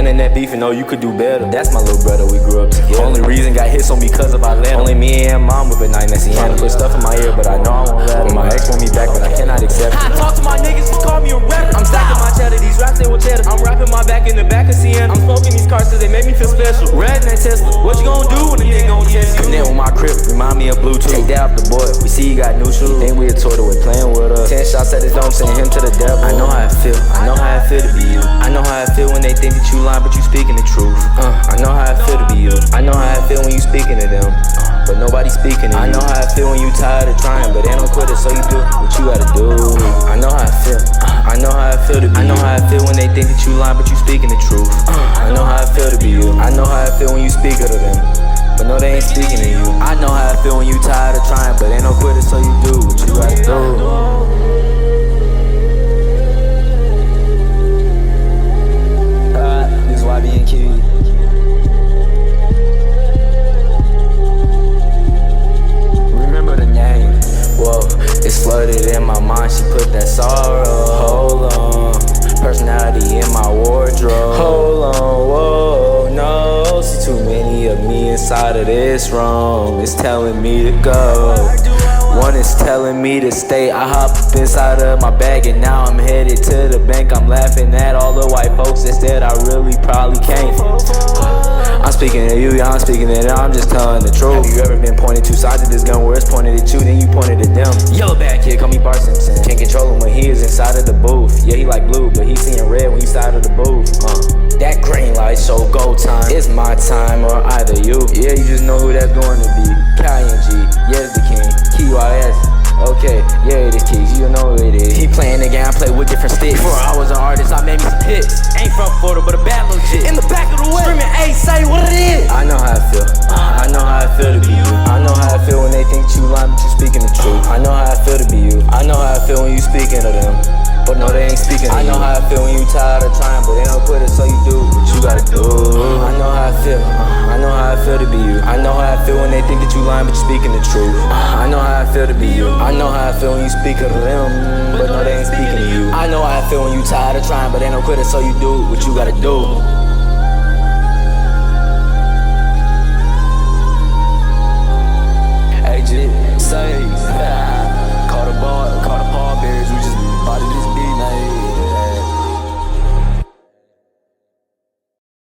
internet beefing, know you could do better. That's my little brother, we grew up together. Only reason got hits on because of Atlanta. Only me and mom whip at night, and Sienna put stuff in my ear, but I know I won't let it. My ex want me back, but I cannot accept it. I talk to my niggas, just call me a rapper. I'm stacking my cheddar, these raps they will cheddar. I'm rapping my back in the back of Sienna. I'm smoking these cars cause they make me feel special. Red and that Tesla, what you gonna do when the nigga gon' test you? Connect with my crib, remind me of Bluetooth. Take that off the boy, we see you got new shoes. Think we a tour with playing with us. 10 shots at his dome, send him to the devil. I know how it feel, I know how it feel to be you. I know how it feel when they think that you lying, but you speaking the truth. I know how it feel to be you. I know how it feel when you speaking to them, but nobody speaking to you. I know how it feel when you tired of trying, but they don't quit it, so you do what you gotta do. I know how it feel, I know how it feel to be you. I know how it feel when they think that you lying, but you speaking the truth. I know how it feel to be you. I know how it feel when you speak to them, but no, they ain't speaking to you. I know how it feel when you tired of trying, but they don't quit it, so you do what you gotta do. This is YBN kid. Remember the name? Whoa, it's flooded in my mind. She put that sorrow. Hold on, personality in my wardrobe. Hold on, whoa, no. See too many of me inside of this room. It's telling me to go. One is telling me to stay. I hop up inside of my bag and now I'm headed to the bank. I'm laughing at all the white folks that said I really probably can't. I'm speaking to you, yeah, I'm speaking to them, I'm just telling the truth. Have you ever been pointed two sides of this gun where it's pointed at you, then you pointed at them? Yellow bad kid, call me Bart Simpson. Can't control him when he is inside of the booth. Yeah, he like blue, but he seeing red when you side of the booth. That green light show go time. It's my time or either you. Yeah, you just know who that's going to be. K-I-N-G, yeah, it's the king. K-Y-S, okay, yeah, it is keys, you know it is. He playing the game, I play with different sticks. Before I was an artist, I made me some hits. Ain't from Florida, but a bad little shit. In the back of the way, screaming, hey, say what it is. I know how I feel, I know how I feel to be you. I know how I feel when they think you lying, but you speaking the truth. I know how I feel to be you. I know how I feel when you speaking to them, but no, they ain't speaking to you. I know how I feel when you tired of trying, but they don't quit it, so you do what you gotta do.